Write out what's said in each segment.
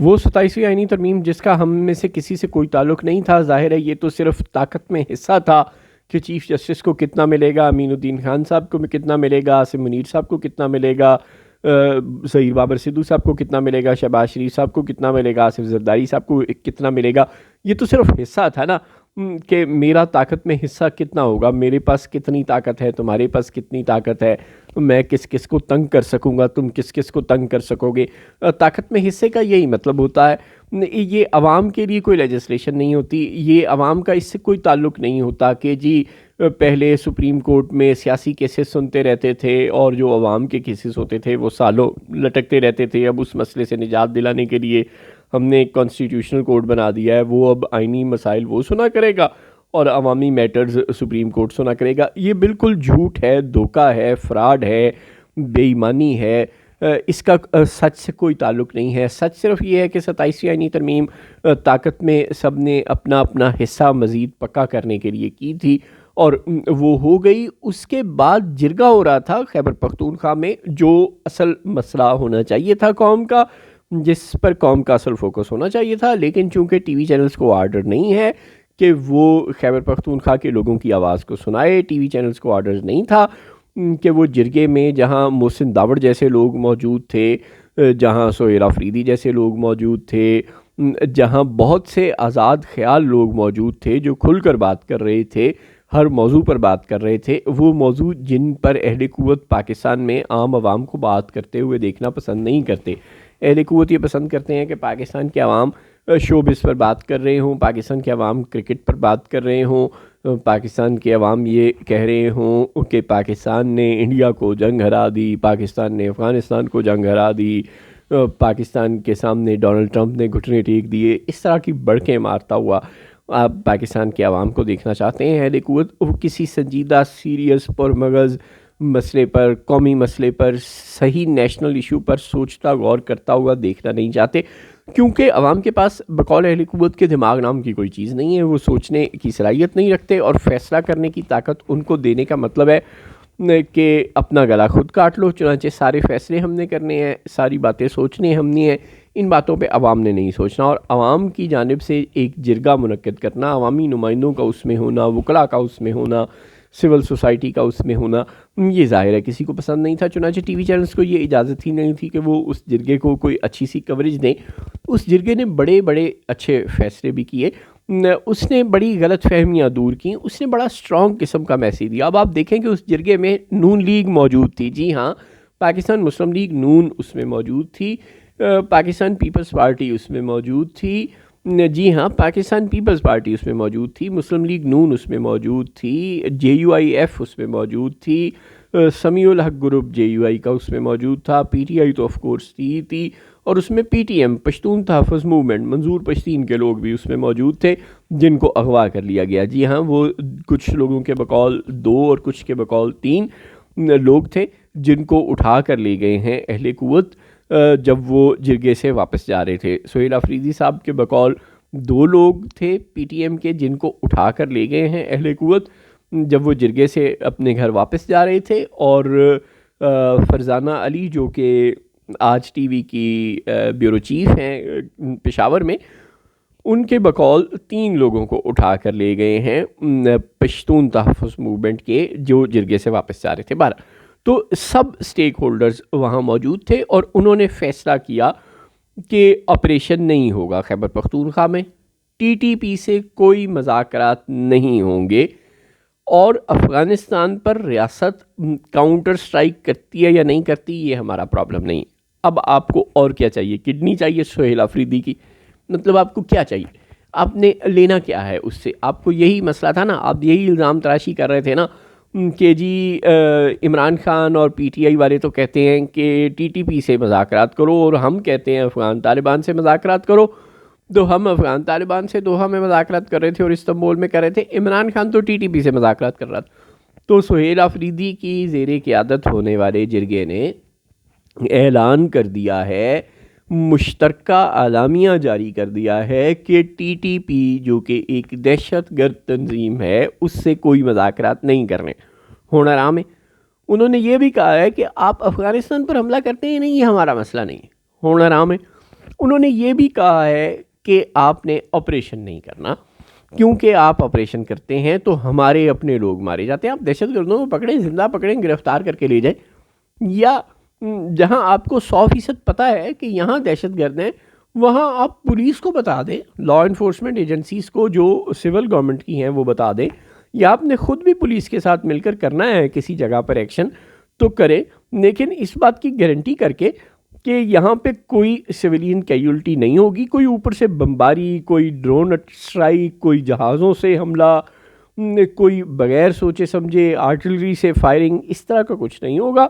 وہ 27ویں آئینی ترمیم جس کا ہم میں سے کسی سے کوئی تعلق نہیں تھا، ظاہر ہے یہ تو صرف طاقت میں حصہ تھا کہ چیف جسٹس کو کتنا ملے گا، امین الدین خان صاحب کو کتنا ملے گا، عاصم منیر صاحب کو کتنا ملے گا، ظہیر بابر سدھو صاحب کو کتنا ملے گا، شہباز شریف صاحب کو کتنا ملے گا، آصف زرداری صاحب کو کتنا ملے گا. یہ تو صرف حصہ تھا نا کہ میرا طاقت میں حصہ کتنا ہوگا، میرے پاس کتنی طاقت ہے، تمہارے پاس کتنی طاقت ہے، میں کس کس کو تنگ کر سکوں گا، تم کس کس کو تنگ کر سکو گے. طاقت میں حصے کا یہی مطلب ہوتا ہے. یہ عوام کے لیے کوئی لیجسلیشن نہیں ہوتی، یہ عوام کا اس سے کوئی تعلق نہیں ہوتا کہ جی پہلے سپریم کورٹ میں سیاسی کیسز سنتے رہتے تھے اور جو عوام کے کیسز ہوتے تھے وہ سالوں لٹکتے رہتے تھے. اب اس مسئلے سے نجات دلانے کے لیے ہم نے ایک کانسٹیٹیوشنل کورٹ بنا دیا ہے، وہ اب آئینی مسائل وہ سنا کرے گا اور عوامی میٹرز سپریم کورٹ سنا کرے گا. یہ بالکل جھوٹ ہے، دھوکہ ہے، فراڈ ہے، بے ایمانی ہے. اس کا سچ سے کوئی تعلق نہیں ہے. سچ صرف یہ ہے کہ 27ویں آئینی ترمیم طاقت میں سب نے اپنا اپنا حصہ مزید پکا کرنے کے لیے کی تھی اور وہ ہو گئی. اس کے بعد جرگہ ہو رہا تھا خیبر پختونخوا میں، جو اصل مسئلہ ہونا چاہیے تھا قوم کا، جس پر قوم کا اصل فوکس ہونا چاہیے تھا. لیکن چونکہ ٹی وی چینلز کو آرڈر نہیں ہے کہ وہ خیبر پختونخوا کے لوگوں کی آواز کو سنائے، ٹی وی چینلز کو آرڈر نہیں تھا کہ وہ جرگے میں جہاں محسن داوڑ جیسے لوگ موجود تھے، جہاں سہیل آفریدی جیسے لوگ موجود تھے، جہاں بہت سے آزاد خیال لوگ موجود تھے جو کھل کر بات کر رہے تھے، ہر موضوع پر بات کر رہے تھے، وہ موضوع جن پر اہل قوت پاکستان میں عام عوام کو بات کرتے ہوئے دیکھنا پسند نہیں کرتے. اہل قوت یہ پسند کرتے ہیں کہ پاکستان کے عوام شوبز پر بات کر رہے ہوں، پاکستان کے عوام کرکٹ پر بات کر رہے ہوں، پاکستان کے عوام یہ کہہ رہے ہوں کہ پاکستان نے انڈیا کو جنگ ہرا دی، پاکستان نے افغانستان کو جنگ ہرا دی، پاکستان کے سامنے ڈونلڈ ٹرمپ نے گھٹنے ٹیک دیے. اس طرح کی بڑکیں مارتا ہوا آپ پاکستان کے عوام کو دیکھنا چاہتے ہیں. اہل قوت کسی سنجیدہ سیریس پرمغز مسئلے پر، قومی مسئلے پر، صحیح نیشنل ایشو پر سوچتا غور کرتا ہوا دیکھنا نہیں چاہتے، کیونکہ عوام کے پاس بقول اہل قوت کے دماغ نام کی کوئی چیز نہیں ہے. وہ سوچنے کی صلاحیت نہیں رکھتے اور فیصلہ کرنے کی طاقت ان کو دینے کا مطلب ہے کہ اپنا گلا خود کاٹ لو. چنانچہ سارے فیصلے ہم نے کرنے ہیں، ساری باتیں سوچنے ہم نے ہیں، ان باتوں پہ عوام نے نہیں سوچنا. اور عوام کی جانب سے ایک جرگہ منعقد کرنا، عوامی نمائندوں کا اس میں ہونا، وکلاء کا اس میں ہونا، سول سوسائٹی کا اس میں ہونا، یہ ظاہر ہے کسی کو پسند نہیں تھا. چنانچہ ٹی وی چینلز کو یہ اجازت ہی نہیں تھی کہ وہ اس جرگے کو کوئی اچھی سی کوریج دیں. اس جرگے نے بڑے بڑے اچھے فیصلے بھی کیے، اس نے بڑی غلط فہمیاں دور کیں، اس نے بڑا اسٹرانگ قسم کا میسیج دیا. اب آپ دیکھیں کہ اس جرگے میں نون لیگ موجود تھی، جی ہاں، پاکستان مسلم لیگ نون اس میں موجود تھی، پاکستان پیپلز پارٹی اس میں موجود تھی، جی ہاں، پاکستان پیپلز پارٹی اس میں موجود تھی، مسلم لیگ نون اس میں موجود تھی، جے یو آئی ایف اس میں موجود تھی، سمیع الحق گروپ جے یو آئی کا اس میں موجود تھا، پی ٹی آئی تو آف کورس تھی اور اس میں پی ٹی ایم پشتون تحفظ موومنٹ، منظور پشتین کے لوگ بھی اس میں موجود تھے جن کو اغوا کر لیا گیا. جی ہاں، وہ کچھ لوگوں کے بقول 2 اور کچھ کے بقول 3 لوگ تھے جن کو اٹھا کر لے گئے ہیں اہل قوت جب وہ جرگے سے واپس جا رہے تھے. سہیل آفریدی صاحب کے بقول 2 لوگ تھے پی ٹی ایم کے جن کو اٹھا کر لے گئے ہیں اہل قوت جب وہ جرگے سے اپنے گھر واپس جا رہے تھے. اور فرزانہ علی جو کہ آج ٹی وی کی بیورو چیف ہیں پشاور میں، ان کے بقول 3 لوگوں کو اٹھا کر لے گئے ہیں پشتون تحفظ موومنٹ کے جو جرگے سے واپس جا رہے تھے. 12 تو سب سٹیک ہولڈرز وہاں موجود تھے اور انہوں نے فیصلہ کیا کہ آپریشن نہیں ہوگا خیبر پختونخوا میں، ٹی ٹی پی سے کوئی مذاکرات نہیں ہوں گے، اور افغانستان پر ریاست کاؤنٹر سٹرائک کرتی ہے یا نہیں کرتی یہ ہمارا پرابلم نہیں. اب آپ کو اور کیا چاہیے؟ کڈنی چاہیے سہیل آفریدی کی؟ مطلب آپ کو کیا چاہیے؟ آپ نے لینا کیا ہے اس سے؟ آپ کو یہی مسئلہ تھا نا، آپ یہی الزام تراشی کر رہے تھے نا کہ جی عمران خان اور پی ٹی آئی والے تو کہتے ہیں کہ ٹی ٹی پی سے مذاکرات کرو اور ہم کہتے ہیں افغان طالبان سے مذاکرات کرو. تو ہم افغان طالبان سے دوحہ میں مذاکرات کر رہے تھے اور استنبول میں کر رہے تھے، عمران خان تو ٹی ٹی پی سے مذاکرات کر رہا تھا. تو سہیل آفریدی کی زیر قیادت ہونے والے جرگے نے اعلان کر دیا ہے، مشترکہ اعلامیہ جاری کر دیا ہے کہ ٹی ٹی پی جو کہ ایک دہشت گرد تنظیم ہے اس سے کوئی مذاکرات نہیں کرنے. ہونا آرام ہے. انہوں نے یہ بھی کہا ہے کہ آپ افغانستان پر حملہ کرتے ہیں نہیں، یہ ہمارا مسئلہ نہیں ہے. ہونا آرام ہے. انہوں نے یہ بھی کہا ہے کہ آپ نے آپریشن نہیں کرنا، کیونکہ آپ آپریشن کرتے ہیں تو ہمارے اپنے لوگ مارے جاتے ہیں. آپ دہشت گردوں کو پکڑیں، زندہ پکڑیں، گرفتار کر کے لے جائیں، یا جہاں آپ کو 100% پتہ ہے کہ یہاں دہشت گرد ہیں وہاں آپ پولیس کو بتا دیں، لا انفورسمنٹ ایجنسیز کو جو سول گورنمنٹ کی ہیں وہ بتا دیں، یا آپ نے خود بھی پولیس کے ساتھ مل کر کرنا ہے کسی جگہ پر ایکشن تو کریں، لیکن اس بات کی گارنٹی کر کے کہ یہاں پہ کوئی سویلین کیجولٹی نہیں ہوگی، کوئی اوپر سے بمباری، کوئی ڈرون اسٹرائک، کوئی جہازوں سے حملہ، کوئی بغیر سوچے سمجھے آرٹلری سے فائرنگ، اس طرح کا کچھ نہیں ہوگا.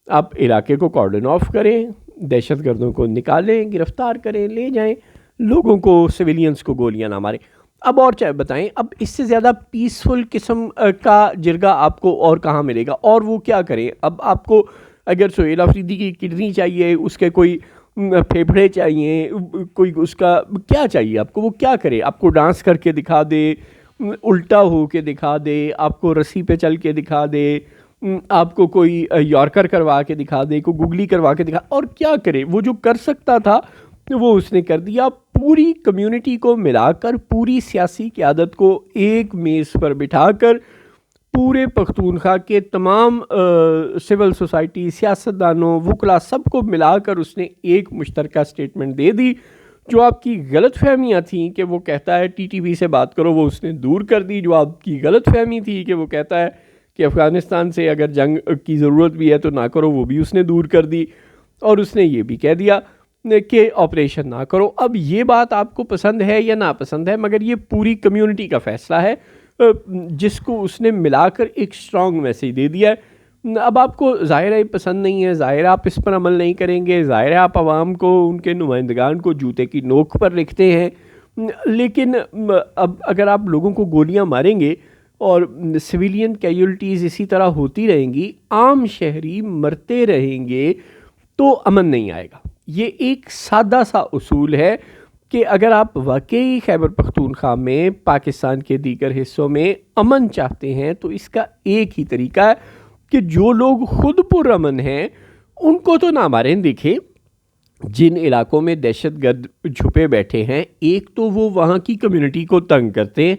آپ علاقے کو کارڈن آف کریں، دہشت گردوں کو نکالیں، گرفتار کریں، لے جائیں، لوگوں کو، سویلینز کو گولیاں نہ ماریں. اب اور چاہے بتائیں، اب اس سے زیادہ پیسفل قسم کا جرگہ آپ کو اور کہاں ملے گا؟ اور وہ کیا کریں؟ اب آپ کو اگر سہیل آفریدی کی کڈنی چاہیے، اس کے کوئی پھیپھڑے چاہیے، کوئی اس کا کیا چاہیے آپ کو، وہ کیا کرے؟ آپ کو ڈانس کر کے دکھا دے، الٹا ہو کے دکھا دے، آپ کو رسی پہ چل کے دکھا دے، آپ کو کوئی یارکر کروا کے دکھا دے، کوئی گگلی کروا کے دکھا، اور کیا کرے؟ وہ جو کر سکتا تھا وہ اس نے کر دیا. پوری کمیونٹی کو ملا کر، پوری سیاسی قیادت کو ایک میز پر بٹھا کر، پورے پختونخوا کے تمام سول سوسائٹی، سیاستدانوں، وکلا، سب کو ملا کر اس نے ایک مشترکہ سٹیٹمنٹ دے دی. جو آپ کی غلط فہمیاں تھیں کہ وہ کہتا ہے ٹی ٹی وی سے بات کرو، وہ اس نے دور کر دی. جو آپ کی غلط فہمی تھی کہ وہ کہتا ہے کہ افغانستان سے اگر جنگ کی ضرورت بھی ہے تو نہ کرو، وہ بھی اس نے دور کر دی. اور اس نے یہ بھی کہہ دیا کہ آپریشن نہ کرو. اب یہ بات آپ کو پسند ہے یا ناپسند ہے، مگر یہ پوری کمیونٹی کا فیصلہ ہے جس کو اس نے ملا کر ایک اسٹرانگ میسیج دے دیا ہے. اب آپ کو ظاہر ہے پسند نہیں ہے، ظاہر ہے آپ اس پر عمل نہیں کریں گے، ظاہر ہے آپ عوام کو، ان کے نمائندگان کو جوتے کی نوک پر رکھتے ہیں، لیکن اب اگر آپ لوگوں کو گولیاں ماریں گے اور سویلین کیجولٹیز اسی طرح ہوتی رہیں گی، عام شہری مرتے رہیں گے، تو امن نہیں آئے گا. یہ ایک سادہ سا اصول ہے کہ اگر آپ واقعی خیبر پختونخوا میں، پاکستان کے دیگر حصوں میں امن چاہتے ہیں تو اس کا ایک ہی طریقہ ہے کہ جو لوگ خود پر امن ہیں ان کو تو نہ ماریں. دیکھیں جن علاقوں میں دہشت گرد چھپے بیٹھے ہیں، ایک تو وہ وہاں کی کمیونٹی کو تنگ کرتے ہیں،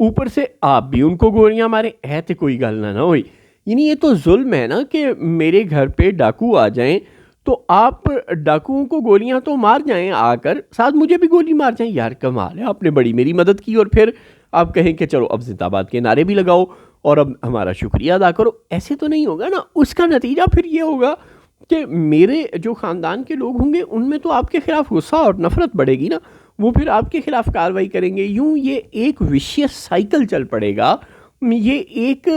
اوپر سے آپ بھی ان کو گولیاں ماریں. ہے تو کوئی گل نہ ہوئی، یعنی یہ تو ظلم ہے نا کہ میرے گھر پہ ڈاکو آ جائیں تو آپ ڈاکوؤں کو گولیاں تو مار جائیں، آ کر ساتھ مجھے بھی گولی مار جائیں. یار کمال ہے، آپ نے بڑی میری مدد کی، اور پھر آپ کہیں کہ چلو اب زندہ باد کے نعرے بھی لگاؤ اور اب ہمارا شکریہ ادا کرو. ایسے تو نہیں ہوگا نا. اس کا نتیجہ پھر یہ ہوگا کہ میرے جو خاندان کے لوگ ہوں گے ان میں تو آپ کے خلاف غصہ اور نفرت بڑھے گی نا، وہ پھر آپ کے خلاف کارروائی کریں گے. یوں یہ ایک وشیس سائیکل چل پڑے گا. یہ ایک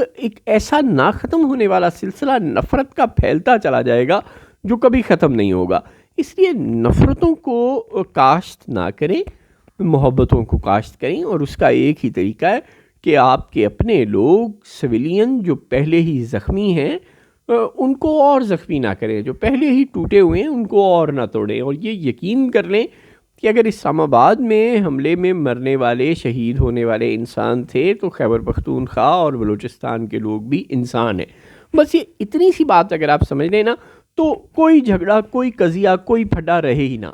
ایسا نہ ختم ہونے والا سلسلہ نفرت کا پھیلتا چلا جائے گا جو کبھی ختم نہیں ہوگا. اس لیے نفرتوں کو کاشت نہ کریں، محبتوں کو کاشت کریں. اور اس کا ایک ہی طریقہ ہے کہ آپ کے اپنے لوگ سویلین جو پہلے ہی زخمی ہیں ان کو اور زخمی نہ کریں، جو پہلے ہی ٹوٹے ہوئے ہیں ان کو اور نہ توڑیں. اور یہ یقین کر لیں کہ اگر اسلام آباد میں حملے میں مرنے والے، شہید ہونے والے انسان تھے تو خیبر پختونخوا اور بلوچستان کے لوگ بھی انسان ہیں. بس یہ اتنی سی بات اگر آپ سمجھ لیں نا تو کوئی جھگڑا، کوئی قضیہ، کوئی پھڈا رہے ہی نہ.